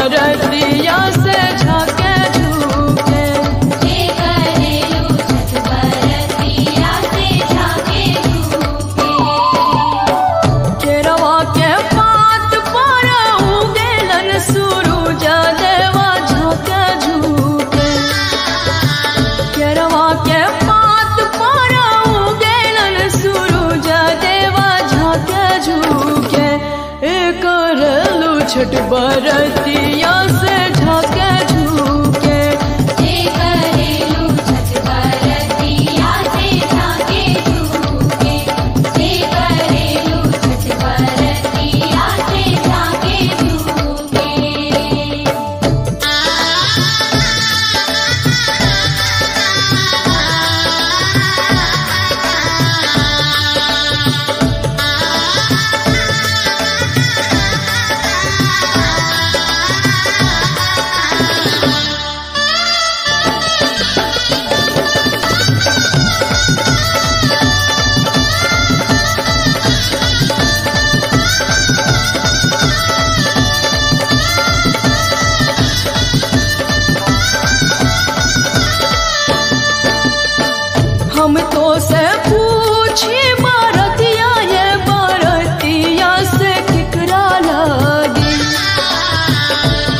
बरतिया से झाके झूके। करेलू छठ बरतिया से झाके झूके। केरवा के पात पर उगेलन सूरज देवा झाके झूके। केरवा के पात पर उगेलन सूरज देवा झाके झूके। करेलू छठ बरतिया से झाके झूके। करेलू छठ बरतिया से झाके झूके। करेलू छठ बरतिया से झाके झूके। हम तो से पूछी बरतिया ये बरतिया से केकरा लागी।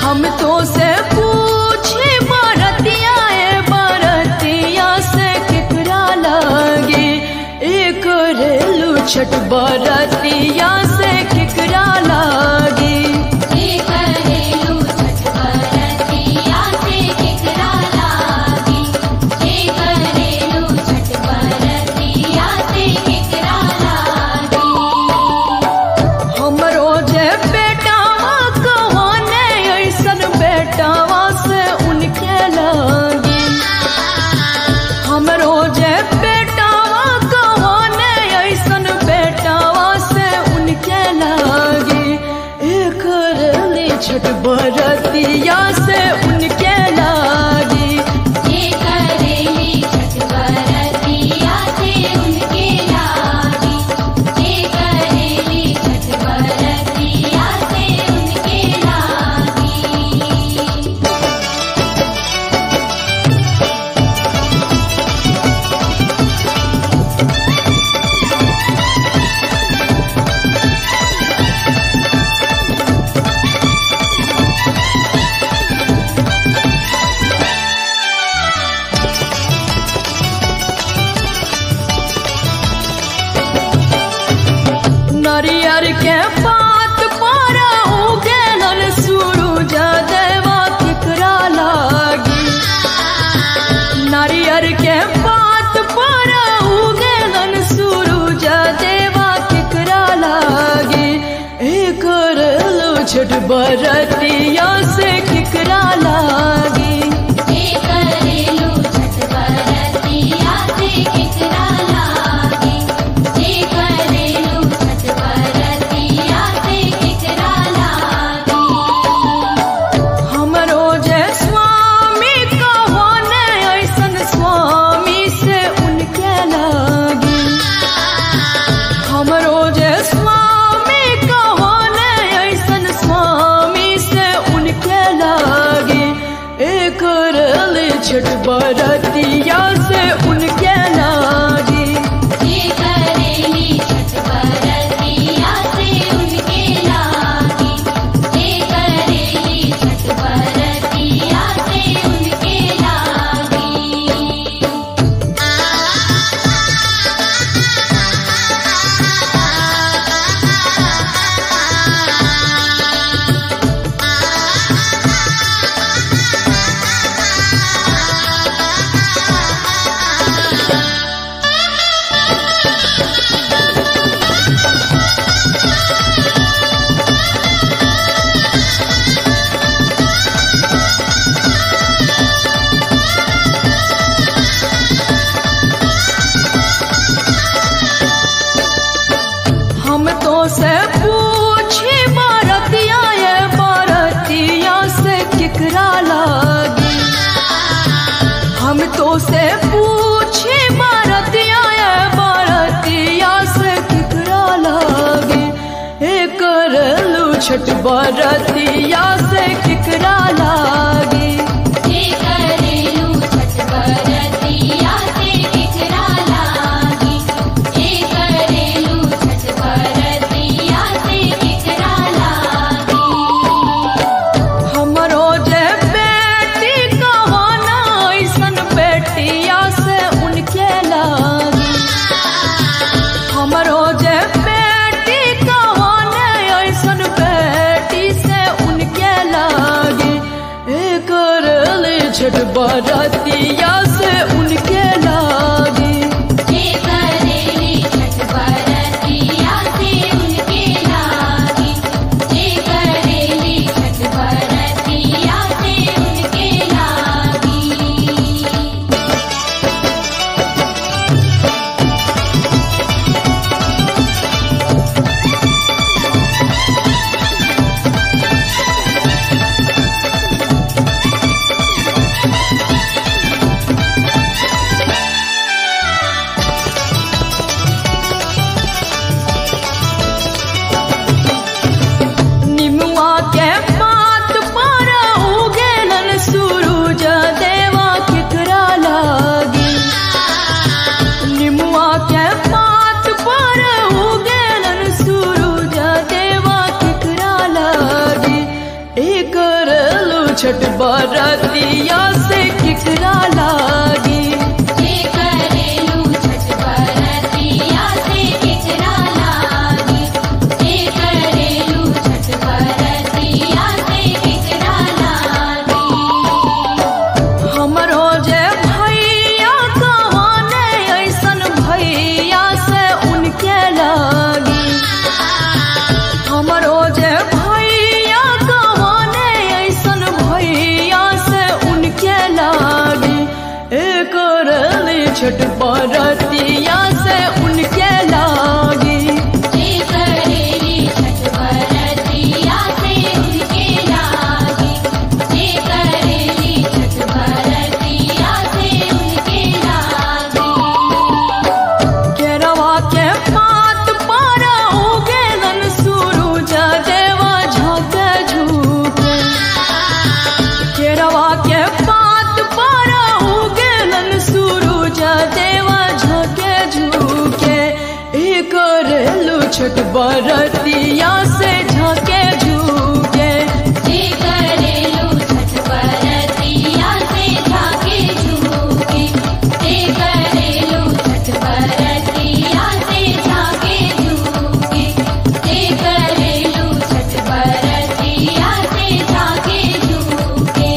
हम तो से पूछी बरतिया ये बरतिया से केकरा लागी। करेलू छठ बरतिया से केकरा लागी। करेलू छठ बरतिया से केकरा लागी। करेलू छठ बरतिया से केकरा लागी। हमरो जे बेटावा कहाने ऐसन बेटावा से उनके लागी। हमरो जे बेटावा कहाने ऐसन बेटावा से उनके लागी। करेली छठ बरतिया से उनके लागी। करेली छठ बरतिया से उनके लागी। करेली छठ बरतिया से उनके लागी। नारियर के पात पर उगेलन सूरज देवा केकरा लागी। नारियर के पात पर उगेलन सूरज देवा केकरा लागी। करेलू छठ बरतिया से केकरा लागी। करेलू छठ बरतिया से केकरा लागी। करेलू छठ बरतिया से केकरा लागी। हमरो जे स्वामी कहाने ऐसन स्वामी से उनके लागी। हमरो जे स्वामी कहाने ऐसन स्वामी से उनके लागी। करेली छठ बरतिया से उनके लागी। करेली छठ बरतिया से उनके लागी। करेली छठ बरतिया से उनके लागी। से पूछे बरतिया बरतिया से केकरा लागे, हे करलू छठ बरतिया से केकरा लागे। जे करेलू छठ बरतिया से केकरा लागे। जे करेलू छठ बरतिया से केकरा लागे। हमरो जे बेटी कवाना ऐसन बेटिया से उनके लागे। हमरो जे बेटी कवाना ऐसन बेटी से उनके लागे। करेली छठ बरतिया से उनके लागे। जे करेली छठ बरतिया से उनके लागे। जे करेली छठ बरतिया से उनके लागे। निमुआ के पात पर उगेलन सूरज देवा केकरा लागे। निमुआ के पात पर उगेलन सूरज देवा केकरा लागे। करेलू छठ बरतिया से केकरा लागे। जे करेलू छठ बरतिया से केकरा लागे। जे करेलू छठ बरतिया से केकरा लागे। हमरो जे भैया कहाने ऐसन भैया से उनके लागे। हमरो जे भैया कहाने ऐसन भैया से उनके लागे। करेली छठ बरतिया से उनके लागे। जे करेली छठ बरतिया से उनके लागे। जे करेली छठ बरतिया से उनके लागे। केरवा के पात पर उगेलन सूरज देवा झाँके झुके। केरवा के पात पर उगेलन सूरज देवा झाँके झुके। करेलू छठ बरतिया से झाँके झुके। जे करेलू छठ बरतिया से झाँके झुके। जे करेलू छठ बरतिया से झाँके झुके। जे करेलू छठ बरतिया से झाँके झुके।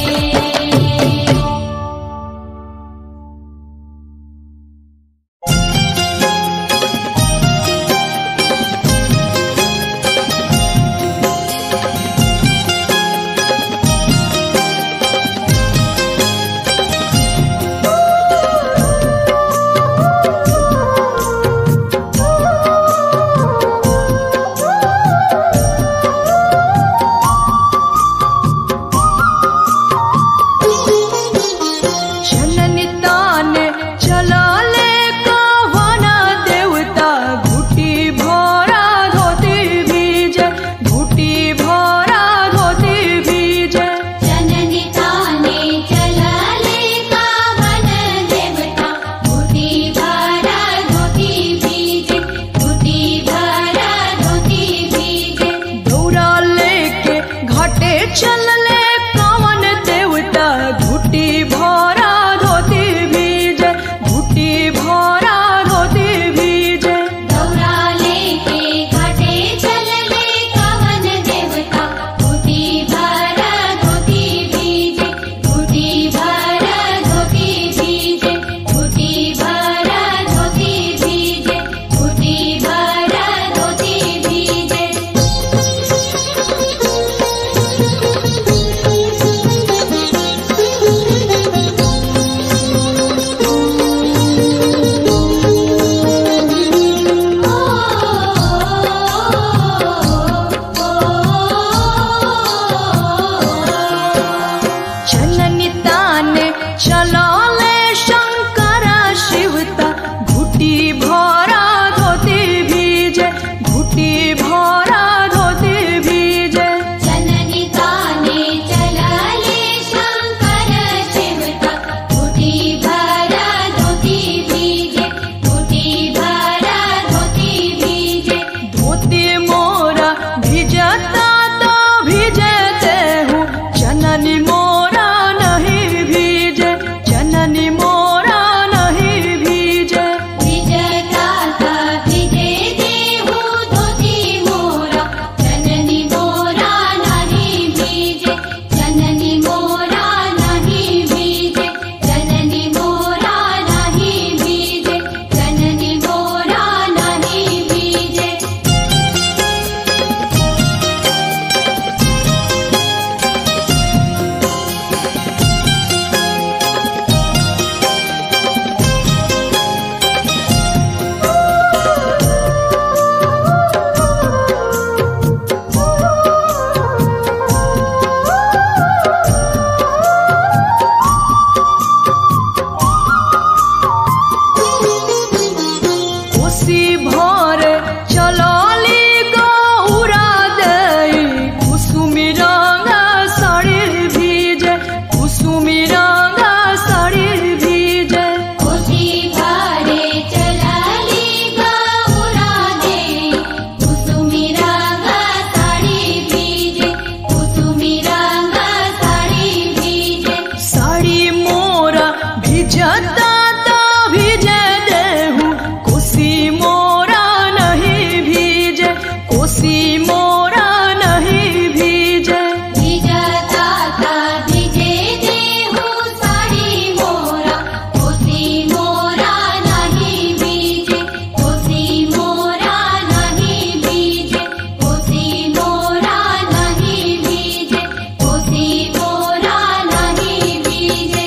भिजता तो भिजते हूँ, जननी मोरा नहीं भीजे, जननी मोरा नहीं भीजे। भिजता था भिजे देहु धोती मोरा, जननी मोरा नहीं भीजे, जननी मोरा नहीं भीजे, जननी मोरा नहीं भीजे, जननी मोरा नहीं भीजे। कोसी भरे चलली गौरा देई, कुसुमी रंगा साड़ी भीजे, कुसुमी रंगा साड़ी भीजे। कोसी भरे चलली गौरा देई, कुसुमी रंगा साड़ी भीजे, कुसुमी रंगा साड़ी भीजे। साड़ी मोरा भिजता तो भिजे देहूँ, कोसी मोरा नहीं भीजे, कोसी मोरा नहीं भीजे। भिजता था भिजे देहु साड़ी मोरा, कोसी मोरा नहीं भीजे, कोसी मोरा नहीं भीजे, कोसी मोरा नहीं भीजे, कोसी मोरा नहीं भीजे।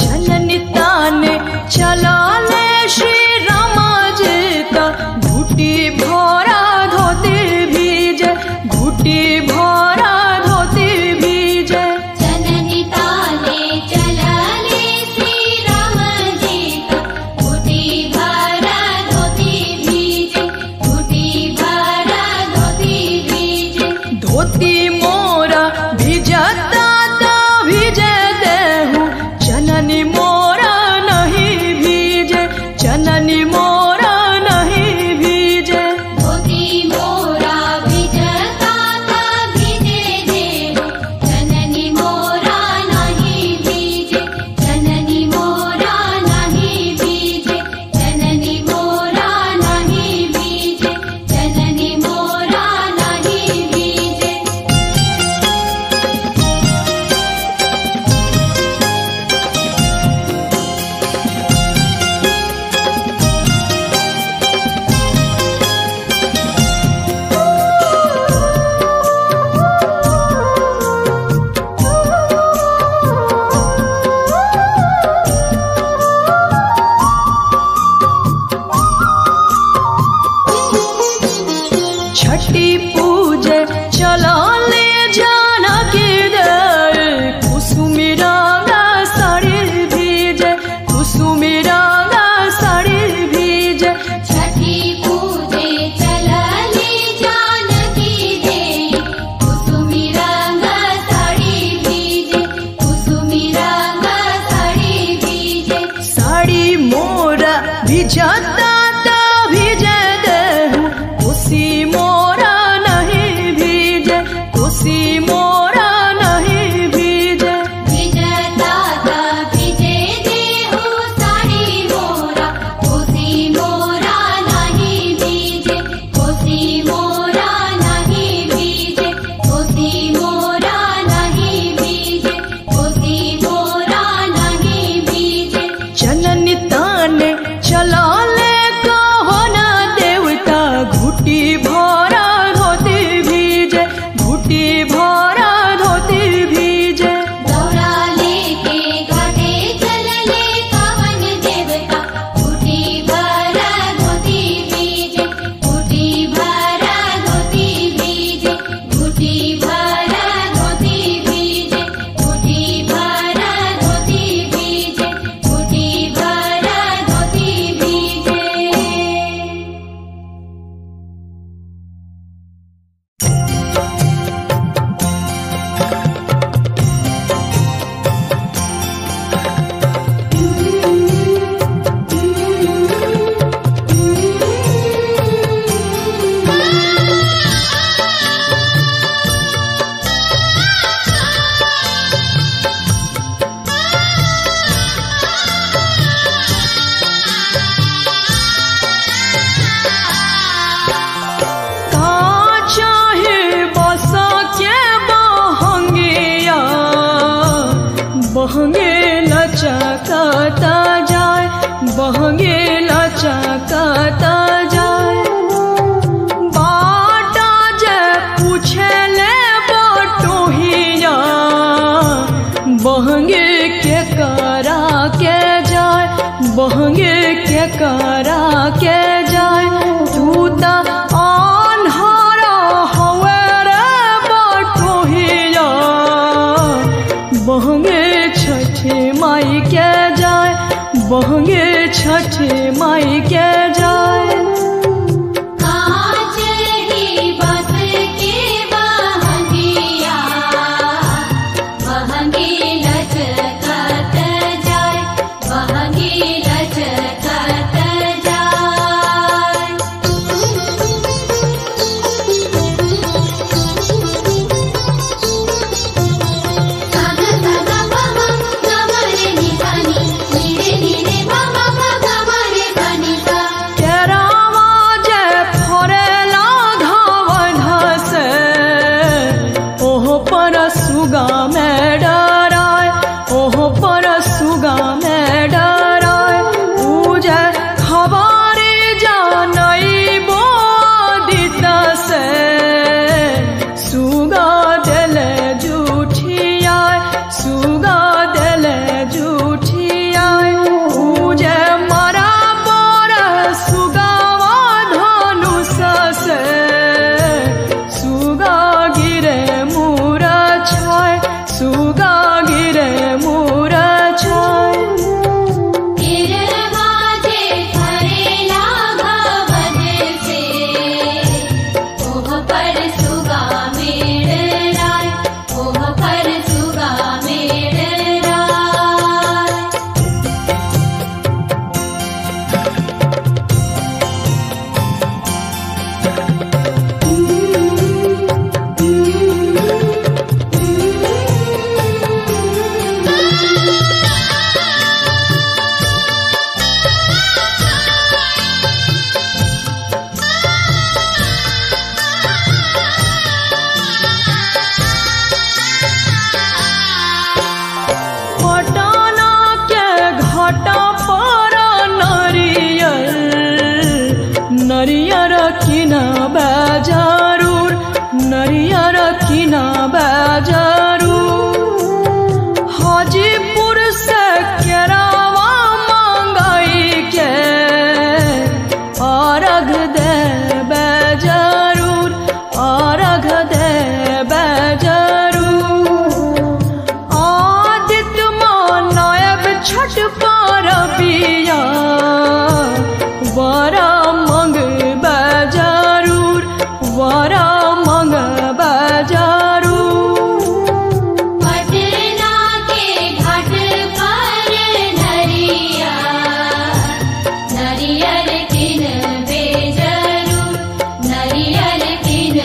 जननी ताने चलाले श्री रामाजी का, घुटी भरा धोती भीजे, घुटी भरा धोती भीजे। जननी ताने चलले श्री राम जी का, घुटी भरा धोती भीजे, घुटी भरा धोती भीजे। धोती मोरा भिजता तो भिजे देहूँ, जननी मोरा नहीं भीजे, जननी मोरा नहीं भीजे। धोती मोरा भिजता था भिजे देहु, जननी मोरा नहीं भीजे, जननी मोरा नहीं भीजे, जननी मोरा नहीं भीजे, जननी मोरा नहीं भीजे। छठी पूजे चलाले जानकी दे, कुसुमी रंगा साड़ी भीजे, कुसुमी रंगा साड़ी भीजे। छठी पूजे चलली जानकी देई, कुसुमी रंगा साड़ी भीजे, कुसुमी रंगा साड़ी भीजे। साड़ी मोरा भिजता तो भिजे देहूँ, कोसी मोरा नहीं भीजे, कोसी मोरा नहीं भीजे। भिजता था भिजे देहु साड़ी मोरा, कोसी मोरा नहीं भीजे, कोसी मोरा नहीं भीजे, कोसी मोरा नहीं भीजे, कोसी मोरा नहीं भीजे। जननी ताने चलाले के करा के जाए तू ता आन्हारा हवे रे बटोहिया बहंगे छठी माई के जाए बहंगे छठी माई के जाए नरियर किना बाजारूर नरियर किना बाजारूर हाजीपुर से केरावा मंगाई के अर्घ दे बाजारूर अर्घ दे बाजारूर आदित्य मानव छठ परबिया वरा मंग बाजारूर वरा मंग बाजारूर पटना के घाट पर नरिया नरियर किन बेजरूर नरियर किन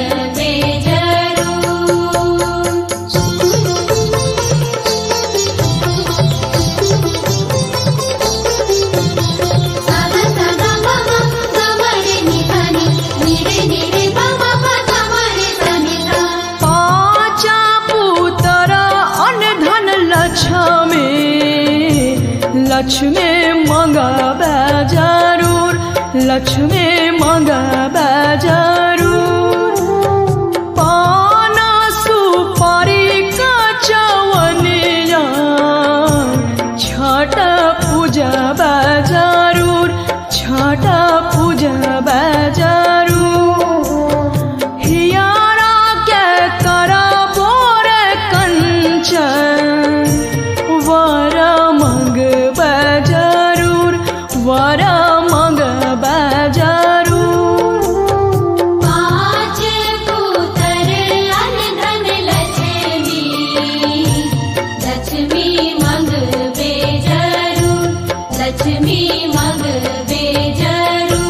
लक्ष्मी मंगा बाजारूर लक्ष्मी मंगा बाजारूर पाना सुपारी का चवनिया छठ पूजा बाजारूर छठ पूजा बाजारूर हियारा के करा बोरे कंचन वरा मंग बाजारूर वरा मंग बाजारूर पाँच पुत्र अनधन लक्ष्मी लक्ष्मी मंग बेजरूर लक्ष्मी मंग बेजरूर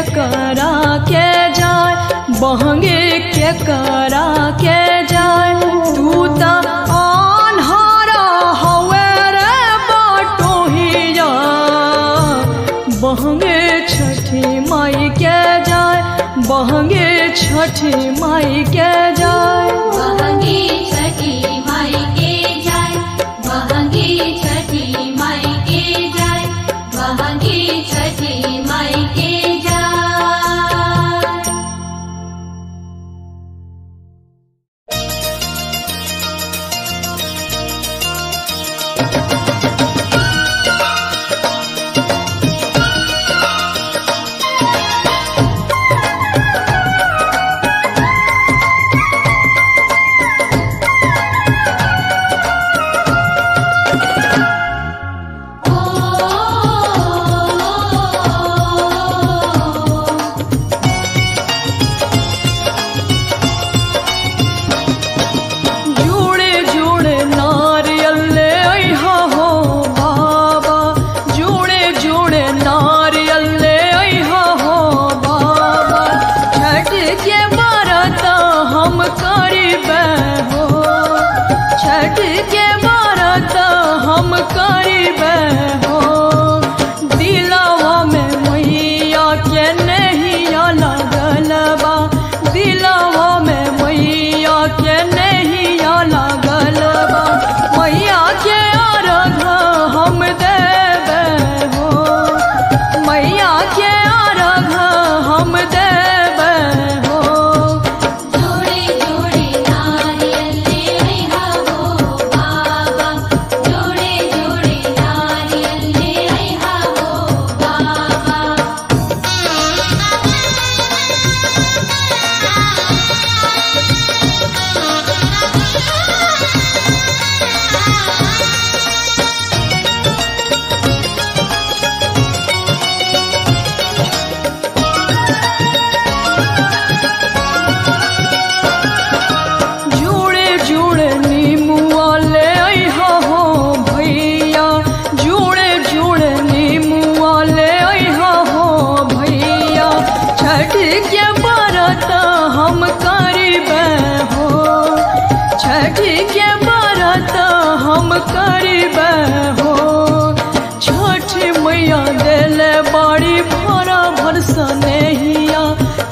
के करा के जाए, बहंगे के करा के जाए। तू ता अनहारा हवे रे बटोहिया, बहंगे छठी माई के जाए, बहंगे छठी माई के जाए। बहंगी छठी माई के जाए, बहंगी छठी माई के जाए, बहंगी छठी माई के जाए।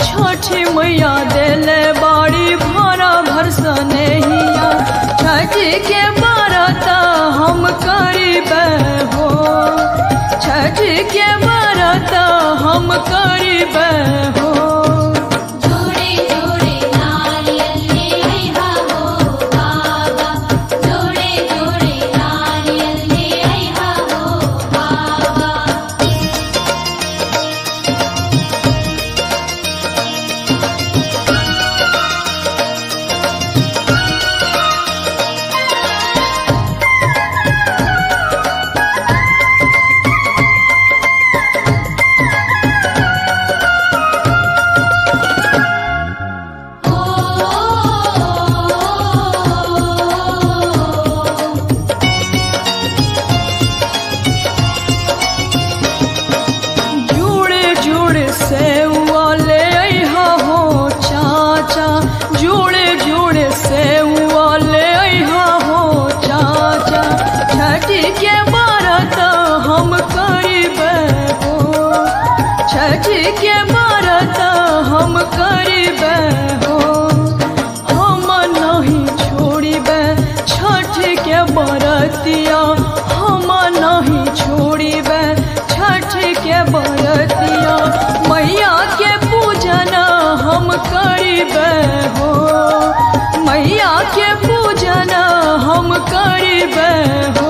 छठी मैया देले बाड़ी भरा भरसा नहिया, छठी के व्रत हम करीबे हो, छठी के व्रत हम करीबे हो। छठी के व्रत हम करीबे हो, हम नहीं छोड़ीबे छठ के व्रतिया, हम नहीं छोड़ीबे छठ के व्रतिया। मैया के पूजन हम करीबे हो, मैया के पूजन हम करीबे हो।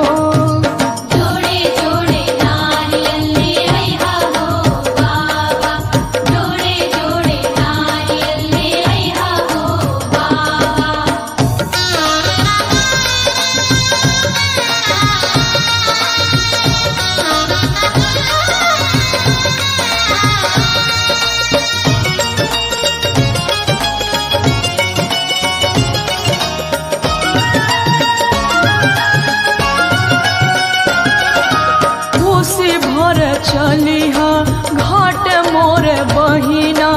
भर चलिहा घाट मोर बहिना,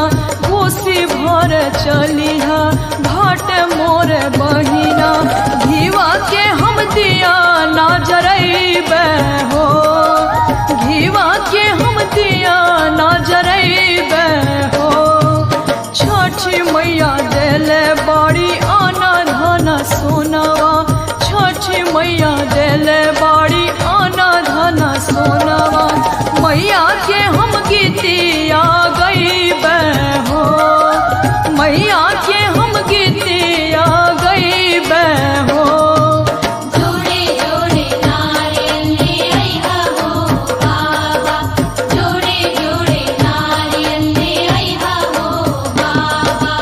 कोसी भर चलिहा घाट मोर बहिना। घीवा के हम दिया ना जरैबे हो, घीवा के हम दिया ना जरैबे हो। छठी मैया देले बाड़ी आना धन सोनवा, छठी मैया देले बाड़ी आना धन सोनवा। मैया के हम गीतिया गईबे हो, मैया के हम गीतिया गईबे हो। जोड़े जोड़े नारियल ले आइहा हो बाबा, जोड़े जोड़े नारियल ले आइहा हो बाबा।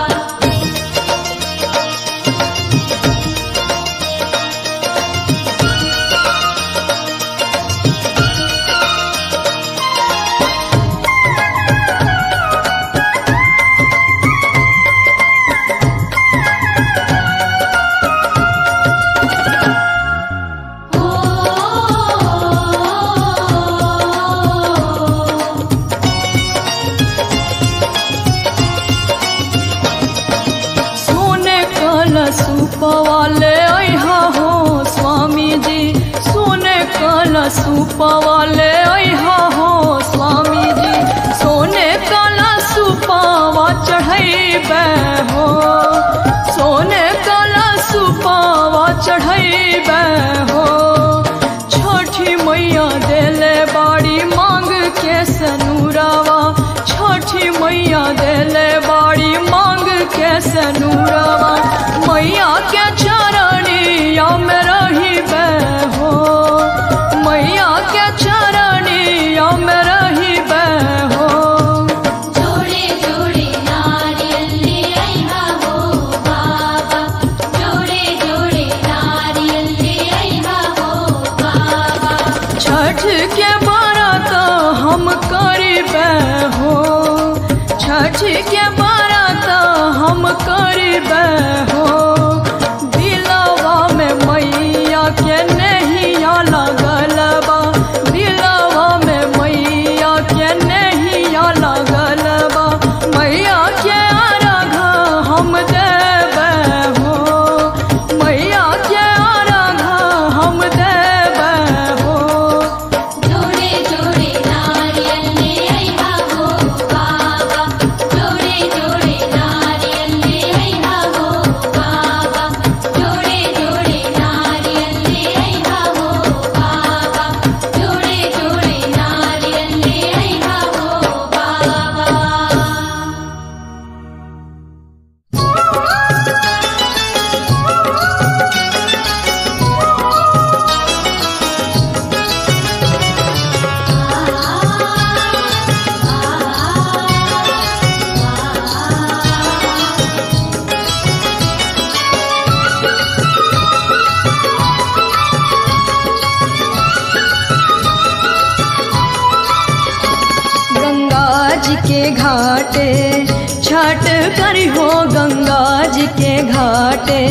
सुपवाले आइहा हो स्वामी जी, सोने काला सुपवाले आइहा हो स्वामी जी। सोने काला सुपावा चढ़ैबे हो, सोने काला सुपावा चढ़ैबे हो। छठी मैया देले बाड़ी मांग के सनूरावा, छठी मैया देले बाड़ी मांग के सनूरावा। मैया के चरणिया में रहिबे हो, मैया के चरणिया में रहिबे हो। जोड़े जोड़े नारियल ले आइहा हो बाबा, जोड़े जोड़े नारियल ले आइहा हो बाबा। छठ के व्रत हम करिबे हो, छठ के व्रत हम करिबे हो। दिलवा में मैया के नैया लगल बा, दिलवा में मैया के नैया लगल बा। मैया के अर्घ हम देबे हो, मैया के अर्घ हम देबे हो। जोड़े जोड़े नारियल ले आइहा हो बाबा, जोड़े जोड़े नारियल ले आइहा हो बाबा, जोड़े जोड़े नारियल ले आइहा हो बाबा, जोड़े जोड़े नारियल ले आइहा हो बाबा। गंगा जी के घाटे छठ करी हो, गंगा जी के घाटे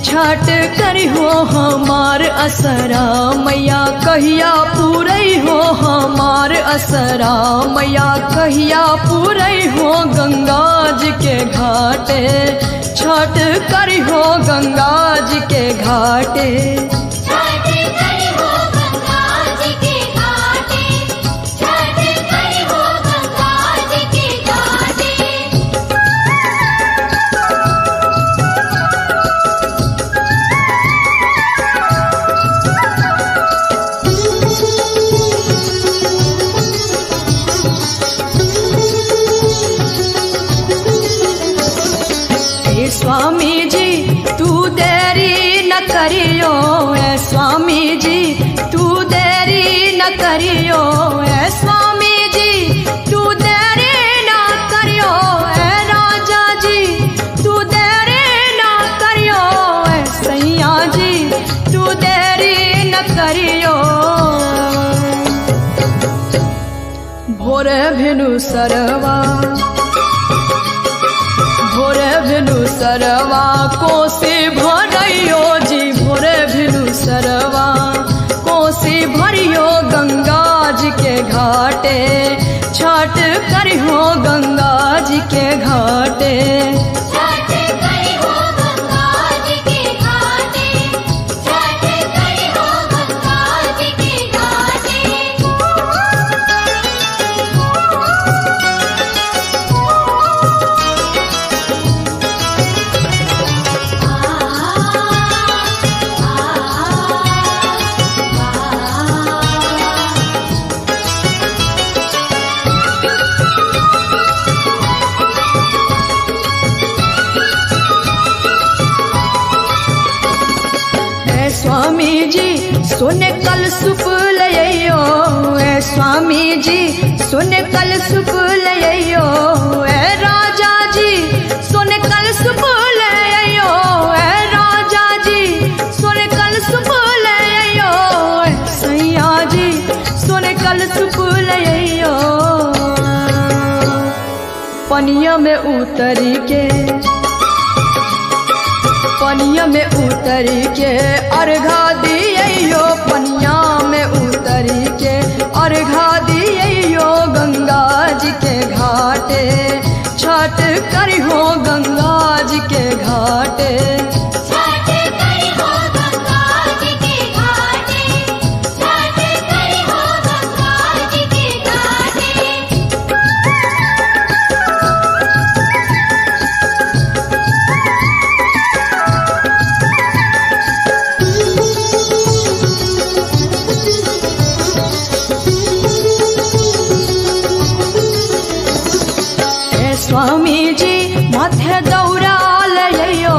छठ करी हो। हमार असरा मैया कहिया पूरई हो, हमार असरा मैया कहिया पूरई हो। गंगा जी के घाटे छठ करी हो, गंगा जी के घाटे। छठ करी हो गंगा जी के घाटे, छठ करी हो गंगा जी के घाटे। हे स्वामी जी तू देरी न करियो, ऐ स्वामी जी तू देरी न करियो, ऐ स्वामी जी तू देरी न करियो। ऐ राजा जी तू देरी न करियो, ऐ सैया जी तू देरी न करियो। भोरे भेनु सरवा, भोरे भेनु सरवा कोसी भरियो जी, भोरे भेनु सरवा कोसी भरियो। गंगा जी के घाटे छठ करी हो गंगा जी के घाटे छठ करी हो गंगा जी के घाटे छठ करी हो गंगा जी के घाटे स्वामी जी सुने कल सुप लइयो ए स्वामी जी सुने कल सुप लइयो ए राजा जी सुने कल सुप लइयो ए राजा जी सुने कल सुप लइयो ए सैया जी सुने कल सुप लइयो पनिया में उतरी के पनिया में उतरी के अर्घा दियो पनिया में उतरी के अर्घा दियो गंगा जी के घाटे छठ करी हो गंगा जी के घाटे छठ करी हो गंगा जी के घाटे छठ करी हो गंगा जी के घाटे स्वामी जी माथे दौरा लइयो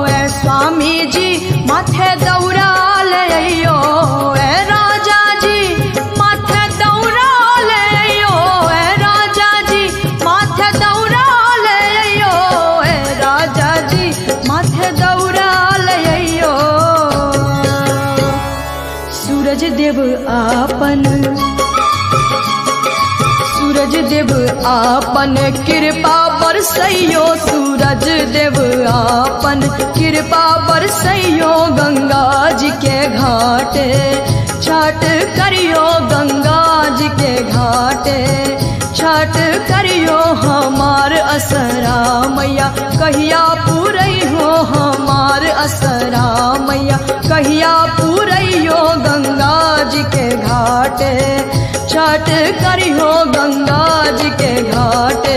ए स्वामी जी माथे दौरा लइयो ए राजा जी माथे दौरा लइयो ए राजा जी माथे दौरा लइयो ए राजा जी माथे दौरा लइयो सूरज देव आपन सूरज देव आपन कृपा बरसैयो सूरज देव आपन कृपा बरसैयो गंगा जी के घाटे छठ करियो गंगा जी के घाटे छठ करियो हमार असरा मैया कहिया पूरई हो हमार असरा मैया कहिया पूरैयो गंगा जी के घाटे छठ करी हो गंगा जी के घाटे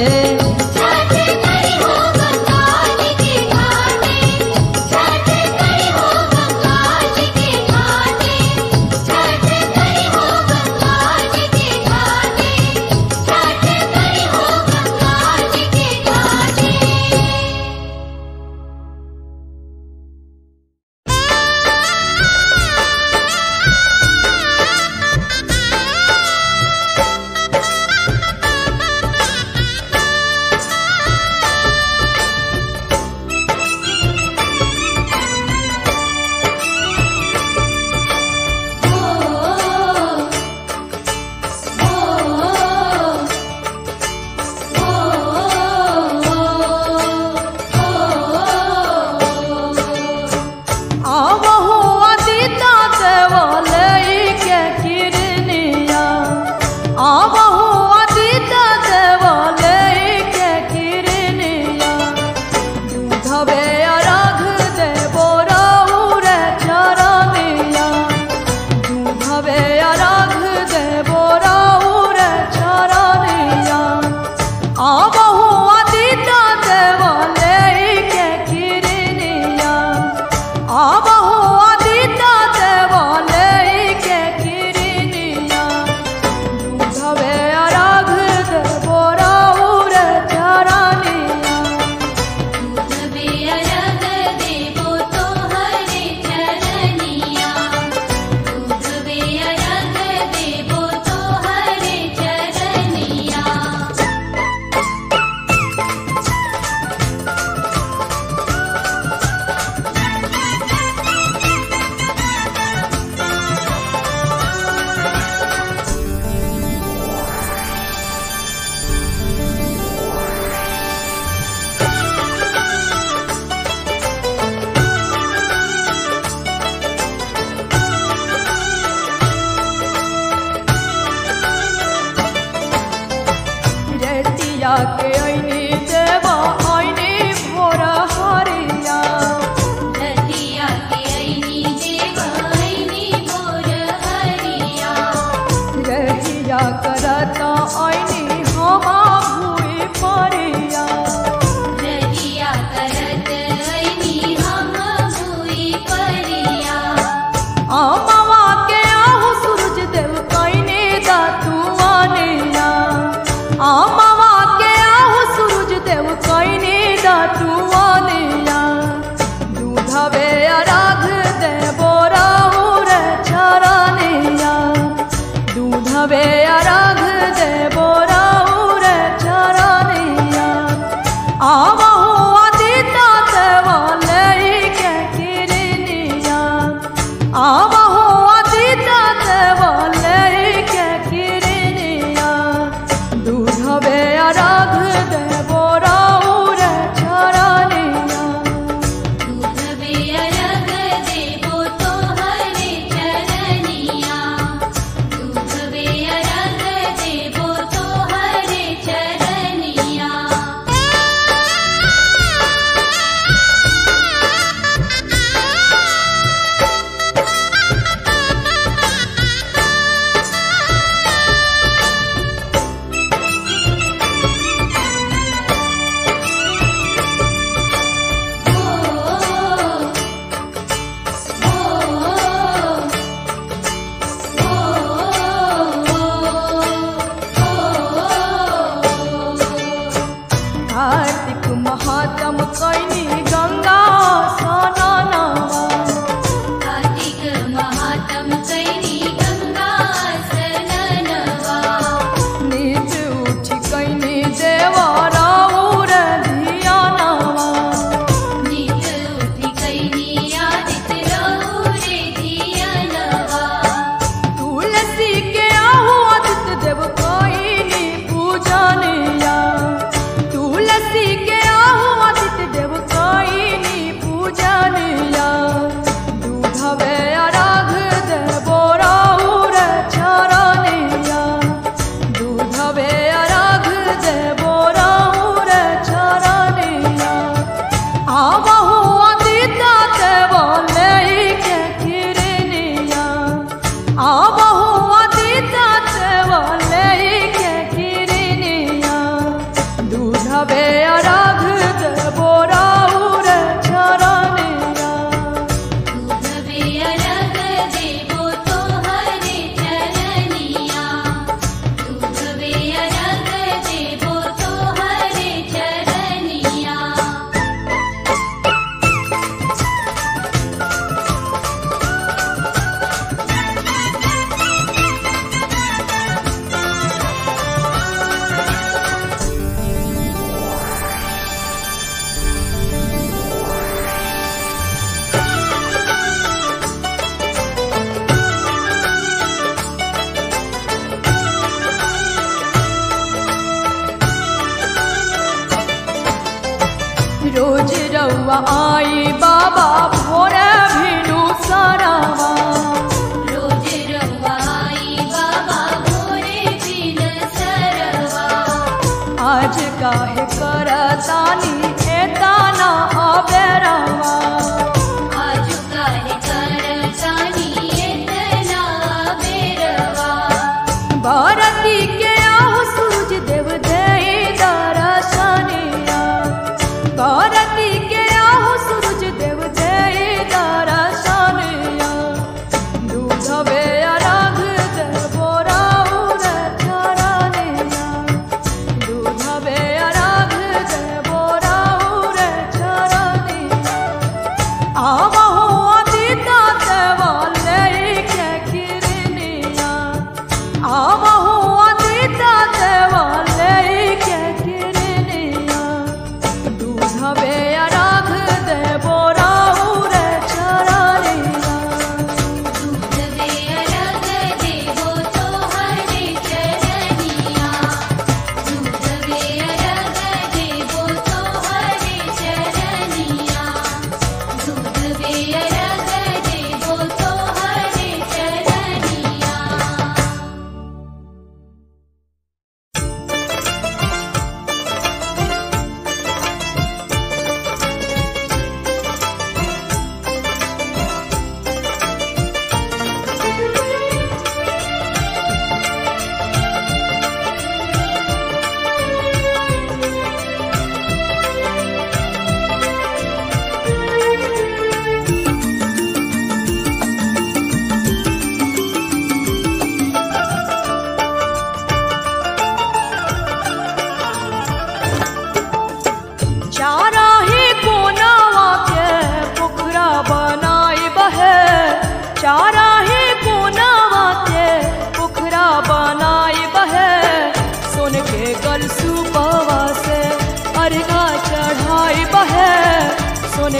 रहिया के ऐनी देवा ऐनी भोर हरिया रतिया के ऐनी देवा ऐनी भोर हरिया रहिया करता ऐनी हमा भूई परिया रतिया करत ऐनी हम भूई परिया आमावा के आहु सूरज देव कैने दातु आनिया आमावा के आहु सूरज देव कैने दातु आनिया दूधवे अराग देवो राउर चरनिया दूधवे अराग देवो राउर चरनिया आवहु अदिता देवा लइके किरनिया आवहु अदिता देवा लइके किरनिया दूधवे अराग देवो राउर चरनिया दूधवे अरग देवो तोहरे चरनिया दूधवे अरग देवो तोहरे चरनिया कार्तिक महात्म कैनी गंगा स्नानवा कार्तिक महात्म कैनी गंगा स्नानवा नीच उठी कैनी देवा राउर धियानवा नीत उठी कैनी आदित रहुरे धियनवा तुलसी के आहु आदित्य देव कैनी पूजनिया तुलसी के आहु आदित्य देव कैनी पूजनिया दूधवे अराग देवो राउर चरनिया दूधवे अराग देवो राउर चरनिया आवहु अदिता देवा लइके किरनिया आवहु अदिता देवा लइके किरनिया दूधवे अराग देवो राउर चरनिया दूधवे अरग देवो तोहरे चरनिया दूधवे अरग देवो तोहरे चरनिया रोज रउआ आई बाबा भोर भिनु सरावा रोज रवाई बाबा भोरे दिन सरवा आज काहे करतानी एताना अबेरवा आज काहे करतानी एतना बेरवा भारती के आहु सूरज देव देई दर्शनिया भारती के आहु सूरज देव देई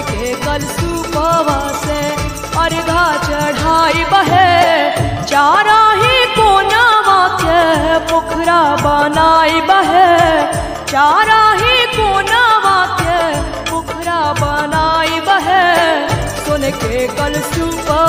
के कलसूपवा से अर्घा चढ़ाई बहे चारा ही कोनावा के पोखरा बनाई बहे चारा ही कोनावा के पोखरा बनाई बहे सोने के कलसूपा